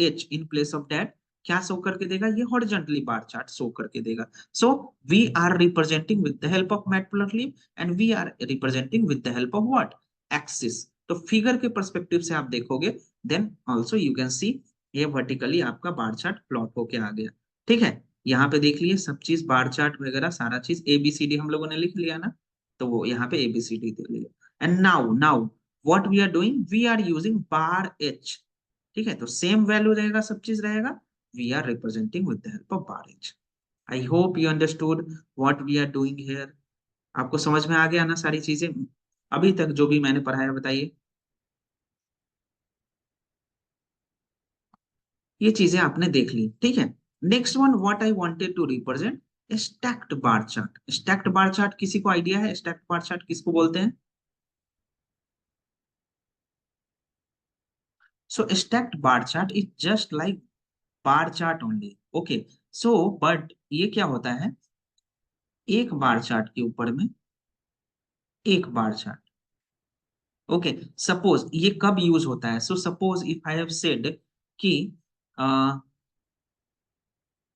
H in place of that क्या show करके देगा, ये हॉरिजॉन्टली बार चार्ट शो करके देगा. So we are representing with the help of matplotlib and we are representing with the help of what, axis. तो figure के perspective से आप देखोगे then also you can see ये वर्टिकली आपका bar chart plot होके आ गया. ठीक है, यहाँ पे देख लिए सब चीज बार चार्ट वगैरह सारा चीज एबीसीडी हम लोगों ने लिख लिया ना, तो वो यहाँ पे एबीसीडी दे लिया. And now now what we are doing, we are using bar H. ठीक है, तो सेम वैल्यू रहेगा, सब चीज रहेगा. We are representing with the help of bar H. I hope you understood what we are doing here. आपको समझ में आ गया ना सारी चीजें अभी तक जो भी मैंने पढ़ाया, बताइए. ये चीजें आपने देख ली. ठीक है, next one what I wanted to represent stacked bar chart. Stacked bar chart किसी को आइडिया है स्टैक्ड बार चार्ट किसको बोलते हैं? So stacked bar chart is just like bar chart only. Okay, so but ये क्या होता है, एक बार चार्ट के ऊपर में एक बार चार्ट. ओके, सपोज ये कब यूज होता है, so suppose if I have said कि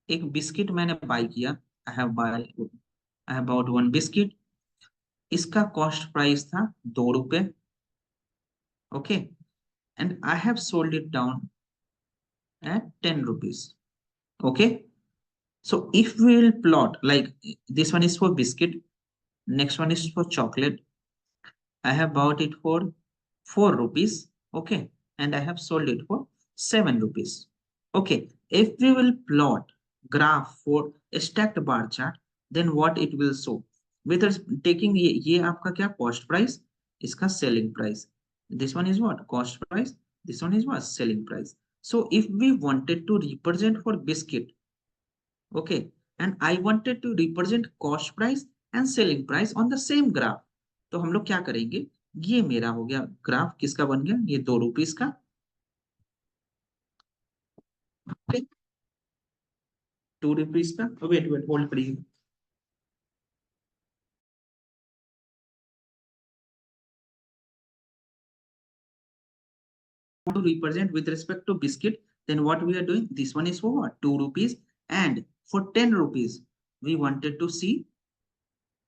एक बिस्किट मैंने बाय किया. I have bought one biscuit. इसका कॉस्ट प्राइस था 2 रुपए. Okay, and I have sold it down at 10 rupees. Okay, so if we will plot like this one is for biscuit, next one is for chocolate. I have bought it for 4 rupees. Okay, and I have sold it for 7 rupees. Okay, if we will plot graph for a stacked bar chart, then what it will show, with us taking ये आपका क्या cost price, इसका selling price. This one is what cost price, this one is what selling price. So if we wanted to represent for biscuit, okay, and I wanted to represent cost price and selling price on the same graph, तो हम लोग क्या करेंगे, ये मेरा हो गया graph, किसका बन गया, ये 2 रुपीज का. 2 रुपीज का. वेट वेट होल्ड करिए. To represent with respect to biscuit, then what we are doing, this one is for what, 2 rupees, and for 10 rupees we wanted to see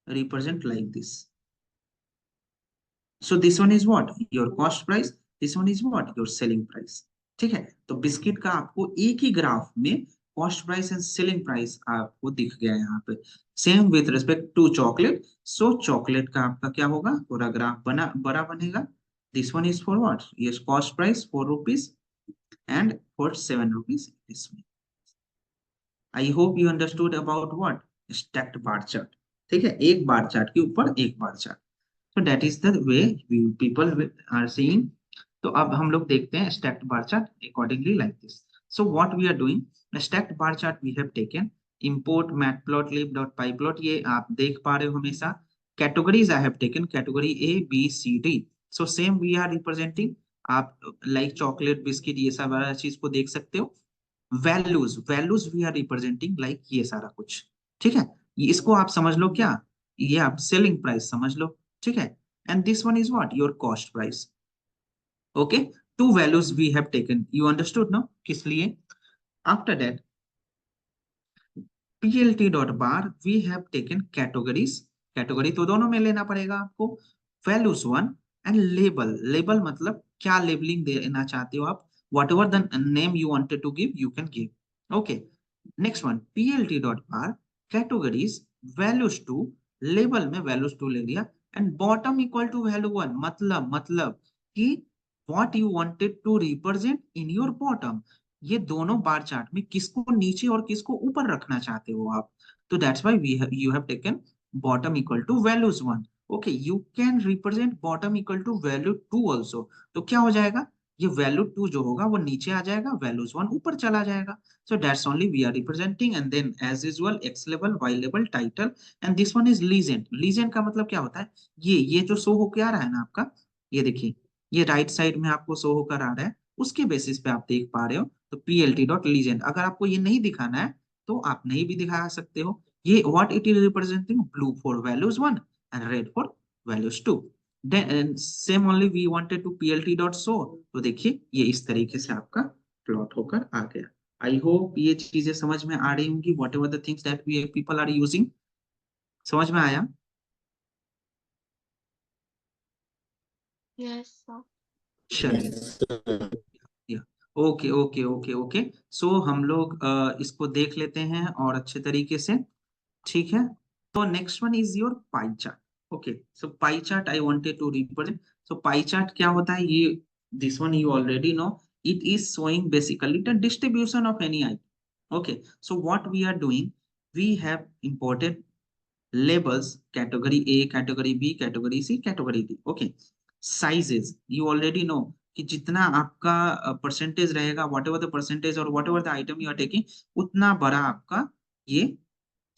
represent like this. So this one is what your cost price, this one is what your selling price. ठीक है, तो biscuit का आपको एक ही graph में cost price and selling price आपको दिख गया है यहाँ पे. Same with respect to chocolate. So chocolate का आपका क्या होगा, पूरा ग्राफ बना बड़ा बनेगा. This one is for what, ये cost price 4 rupees and for 7 rupees this one. I hope you understood about what stacked bar chart. ठीक है, एक बार चार्ट के ऊपर एक bar chart. So that is the way people are seeing. तो अब हम लोग देखते हैं stacked bar chart accordingly like this. So what we are doing, a stacked bar chart we have taken, import matplotlib.pyplot, ये आप देख पा रहे हो हमेशा. Categories I have taken category A, B, C, D. So same we are representing. आप like chocolate, biscuit ये सब वाला चीज को देख सकते हो. Values we are representing like ये सारा कुछ. ठीक है, ये इसको आप समझ लो क्या, ये आप सेलिंग प्राइस समझ लो. ठीक है, and this one is what your cost price. Okay, two values we have taken, you understood no किस लिए. After that plt dot bar we have taken categories. Category तो दोनों में लेना पड़ेगा आपको. Values one and label. Label मतलब क्या लेबलिंग देना चाहते हो आप, whatever the name you wanted to give you can give. Okay, next one plt dot bar categories values to. Label में वैल्यूज टू ले लिया and bottom equal to value one. मतलब कि what you wanted to represent in your bottom, ये दोनों bar chart में किसको नीचे और किसको ऊपर रखना चाहते हो आप. तो that's why we you have taken bottom equal to values one. Okay, you can represent bottom equal to value two also. तो क्या हो जाएगा, ये वैल्यू टू जो होगा वो नीचे आ जाएगा, वैल्यूज वन ऊपर चला जाएगा. So that's only we are representing, and then as usual X label, Y label, title, and this one is legend. Legend का मतलब क्या होता है, ये जो शो होकर आ रहा है ना आपका, ये देखिए ये राइट साइड में आपको शो होकर आ रहा है, उसके बेसिस पे आप देख पा रहे हो. तो plt डॉट लीजेंड, अगर आपको ये नहीं दिखाना है तो आप नहीं भी दिखा सकते हो. ये what it is representing, blue for values one and red for values two. Same only we wanted to plt dot show. तो देखिए ये इस तरीके से आपका प्लॉट होकर आ गया। आई होप ये चीजें समझ में आ रही होंगी, whatever the things that we people are using. समझ में आया? Yes, sir. चलिए। Okay okay okay okay. So हम लोग इसको देख लेते हैं और अच्छे तरीके से। ठीक है। तो next one is your pie chart. Okay, so pie chart I wanted to represent. So pie chart क्या होता है ये, this one you already know. It is showing basically the distribution of any item. Okay, so what we are doing, we have imported labels category A, category B, category C, category D. Okay, sizes you already know कि जितना आपका percentage रहेगा, whatever the percentage और whatever the item you are taking, उतना बड़ा आपका ये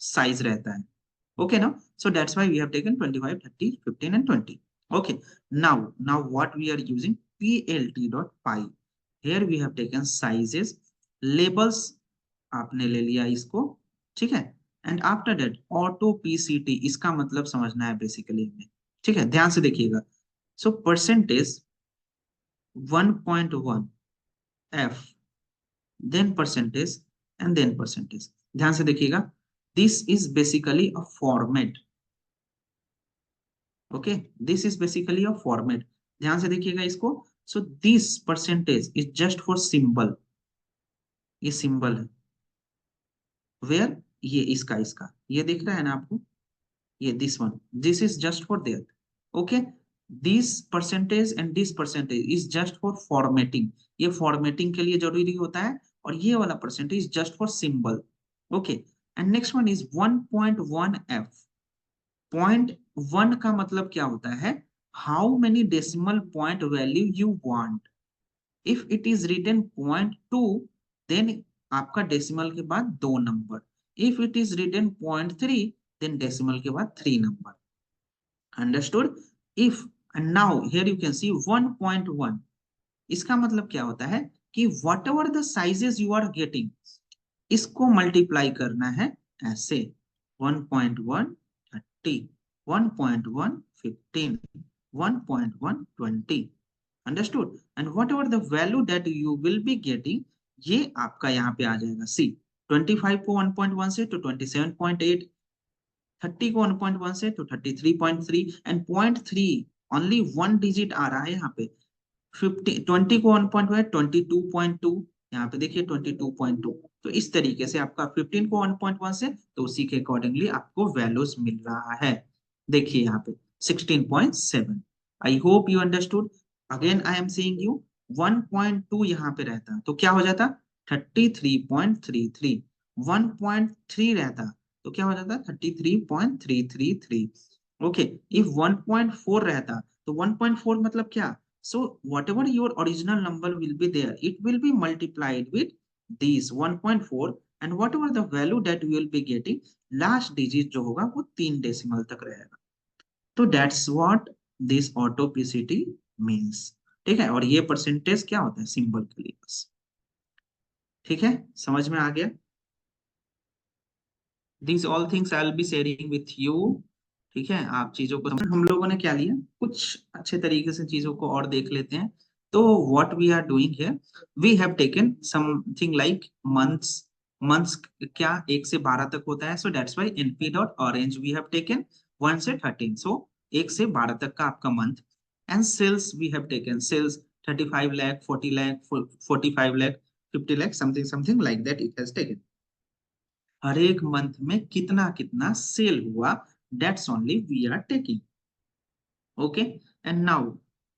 size रहता है। Okay, now so that's why we have taken 25, 30, 15 and 20. Okay, now what we are using, plt.py. Here we have taken sizes, labels आपने ले लिया इसको, ठीक है। And after that auto PCT, इसका मतलब समझना है बेसिकली हमें, ठीक है, ध्यान से देखिएगा। So percentage 1.1 F, then percentage and then percentage. ध्यान से देखिएगा, this is basically a format. Okay, this is basically a format. ध्यान से देखिएगा इसको। So this percentage is just for symbol, ये सिंबल है। वेयर, ये इसका ये दिख रहा है ना आपको, ये this one, this is just for there. Okay, this percentage and this percentage is just for formatting, ये फॉर्मेटिंग के लिए जरूरी होता है। और ये वाला percentage just for symbol. Okay, and next one is 1.1 F. Point one का मतलब क्या होता है, how many decimal point value you want. If it is written 0.2, then आपका डेसिमल के बाद 2 नंबर। If it is written 0.3, then decimal के बाद 3 नंबर। Understood? If, and now here you can see 1.1, इसका मतलब क्या होता है कि whatever the sizes you are getting, इसको मल्टीप्लाई करना है ऐसे, 1.1 30, 1.1 15, 1.1 20। Understood? And whatever the value that you will be getting, ये आपका यहाँ पे आ जाएगा। सी 25 को 1.1 से तो 27.8, 30 को 1.1 से तो 33.3, एंड 0.3 ओनली वन डिजिट आ रहा है यहाँ पे। 50, 20 को 1.1 22.2, यहाँ पे देखिए 22.2। तो इस तरीके से आपका 15 को 1.1 से, तो उसी के अकॉर्डिंगली आपको वैल्यूज मिल रहा है। देखिए यहाँ पे 16.7। आई hope you understood. Again I am saying you, 1.2 यहाँ पे रहता तो क्या हो जाता, 33.33। 1.3 रहता तो क्या हो जाता, 33.333। ओके, इफ 1.4 रहता तो 1.4 मतलब क्या, so whatever your original number will be there, it will be multiplied with these 1.4, and whatever the value that you will be getting, last digit जो होगा वो 3 डेसिमल तक रहेगा। तो that's what this autoplicity means। ठीक है, और ये परसेंटेज क्या होता है, सिंबल के लिए बस। ठीक है, समझ में आ गया? These all things I'll be sharing with you। ठीक है, आप चीजों को हम लोगों ने क्या लिया, कुछ अच्छे तरीके से चीजों को और देख लेते हैं। तो what we are doing here, we have taken something like months. Months क्या 1 से 12 तक होता है, so that's why NP dot arange we have taken 1 से 13, सो 1 से 12 तक का आपका month. And sales we have taken sales 35 lakh, 40 lakh, 45 lakh, 50 lakh, something something like that it has taken. हर एक मंथ में कितना कितना सेल हुआ, that's only we are taking. Okay, and now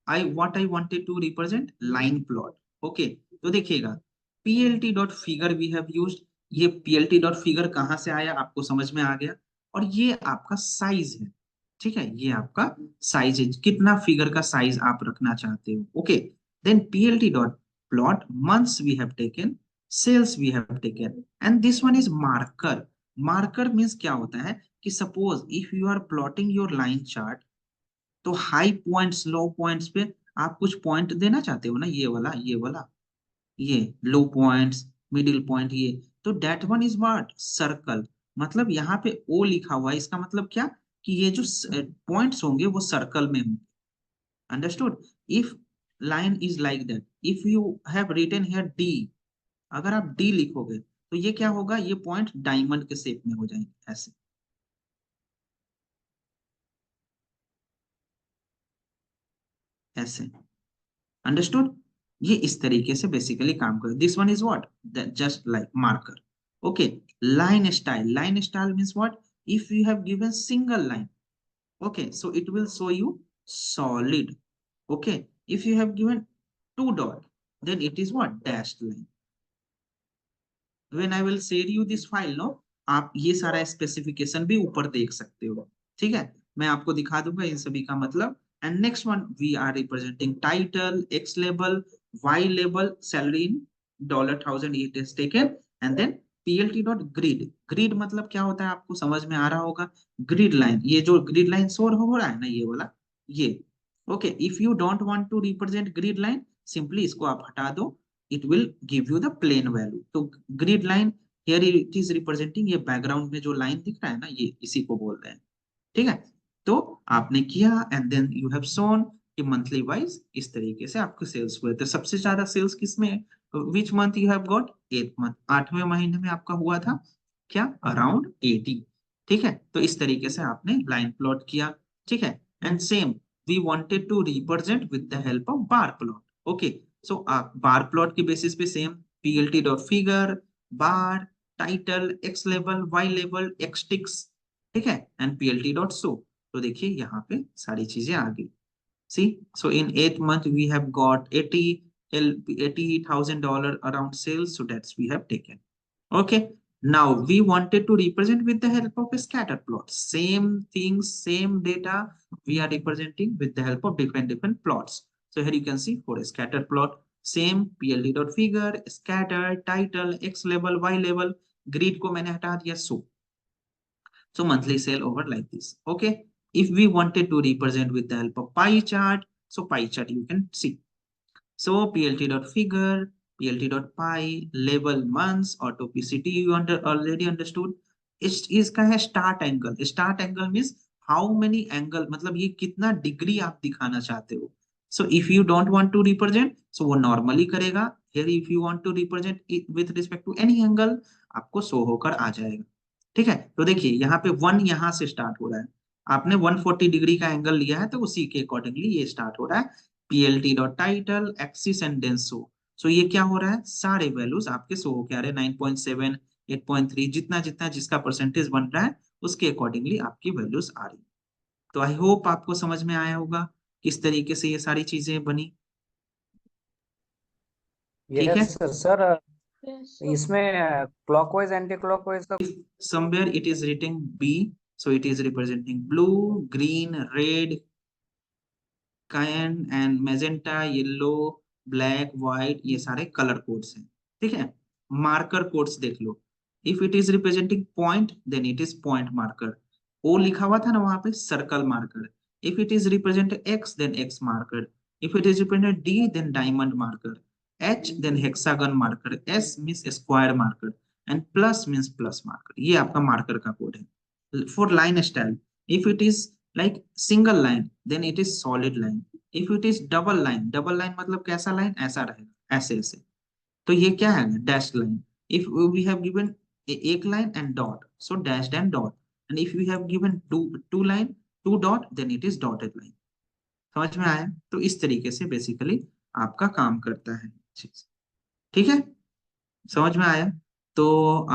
I what I wanted to represent line plot. Okay, तो देखिएगा PLT dot figure we have used. ये PLT dot figure कहां से आया, आपको समझ में आ गया। और ये आपका साइज है, ठीक है, ये आपका साइज है, कितना फिगर का साइज आप रखना चाहते हो। Okay, then PLT dot plot months we have taken, sales we have taken, and this one is marker. Marker means क्या होता है कि suppose if you are plotting your line chart, तो हाई पॉइंट्स लो पॉइंट्स पे आप कुछ point देना चाहते हो ना, ये वाला ये वाला, ये लो पॉइंट्स, मिडिल पॉइंट, ये तो that one is what, circle. मतलब यहाँ पे ओ लिखा हुआ है, इसका मतलब क्या कि ये जो पॉइंट्स होंगे वो सर्कल में होंगे। Understood? If line is like that, if you have written here D, अगर आप डी लिखोगे तो ये क्या होगा, ये पॉइंट डायमंड के शेप में हो जाएंगे ऐसे, ऐसे। अंडरस्टूड? ये इस तरीके से बेसिकली काम करे। This one is what, just like marker. Okay, line style, line style means what, if you have given single line, okay, so it will show you solid. Okay, if you have given two dot, then it is what, dashed line. When I will share you this file, no, आप ये सारा specification भी ऊपर देख सकते हो। ठीक है, मैं आपको दिखा दूंगा इन सभी का मतलब। And next one, we are representing title, X label, Y label, salary in $1000 it is taken, and then plt dot grid. Grid मतलब क्या होता है आपको समझ में आ रहा होगा, ग्रिड लाइन, ये जो ग्रिड लाइन शो हो रहा है ना, ये वाला, ये। Okay, if you don't want to represent grid line, simply इसको आप हटा दो, it will give you the plain value। तो grid line here it is representing, ये बैकग्राउंड में जो लाइन दिख रहा है ना, ये इसी को बोल रहे हैं। ठीक है, तो आपने किया and then you have shown कि मंथली वाइज इस तरीके से आपके सेल्स हुए। तो सबसे ज्यादा सेल्स किसमें, which month you have got, 8th month, 8वें महीने में आपका हुआ था क्या, अराउंड 80। ठीक है, तो इस तरीके से आपने लाइन प्लॉट किया। ठीक है, and same we wanted to represent with the help of bar plot. Okay, सो आप बार प्लॉट के बेसिस पे सेम पीएलटी डॉट फिगर, बार, title, x level, Y level, x ticks, ठीक है, एंड पीएलटी डॉट शो। तो देखिए यहाँ पे सारी चीजें आ गई। सी, सो इन 8th month we have got 80,000 dollar around sales, so that's we have taken। Okay, now we wanted to represent with the help of a scatter plot, same things, same data, we are representing with the help of different plots। So here you can see for a scatter plot, same pld dot figure, scatter, title, x level, y level, grid को मैंने हटा दिया, so monthly sale over like this। Okay, if we wanted to represent with the help of pie chart, so pie chart you can see, so plt dot figure, plt dot pie, label months, auto pct you already understood। इस इसका है start angle, start angle means how many angle, मतलब ये कितना degree आप दिखाना चाहते हो। So if you don't want to represent, so वो नॉर्मली करेगा। Here if you want to represent with respect to any angle, आपको शो होकर आ जाएगा। ठीक है, तो देखिए यहाँ पे वन यहाँ से स्टार्ट हो रहा है, आपने 140 डिग्री का एंगल लिया है, तो उसी के अकॉर्डिंगली ये स्टार्ट हो रहा है। PLT dot title, axis and then show. So ये क्या हो रहा है, सारे वैल्यूज आपके शो हो के आ रहे हैं, 9.7, 8.3, जितना जितना जिसका परसेंटेज बन रहा है उसके अकॉर्डिंगली आपकी वैल्यूज आ रही है। तो आई होप आपको समझ में आया होगा किस तरीके से ये सारी चीजें बनी। ठीक यस है, सर। सर इसमें क्लॉकवाइज एंटी क्लॉकवाइज का somewhere it is written b, so it is representing blue, green, red, cyan and magenta, yellow, black, white, ये सारे कलर कोड्स हैं। ठीक है, मार्कर कोड्स देख लो, if it is representing point then it is point marker, O लिखा हुआ था ना वहां पे, circle marker. If it is represent X then X marker, if it is represent D then diamond marker, H then hexagon marker, S means square marker, and plus means plus marker. ये आपका marker का code है for line style. If it is like single line then it is solid line, if it is double line, double line मतलब कैसा line, ऐसा रहेगा, ऐसे ऐसे, तो ये क्या है, dash line. If we have given एक line and dot, so dash and dot, and if we have given two line, two dot, then it is dotted line. समझ में आया? तो इस तरीके से बेसिकली आपका काम करता है चीज। ठीक है, समझ में आया? तो आज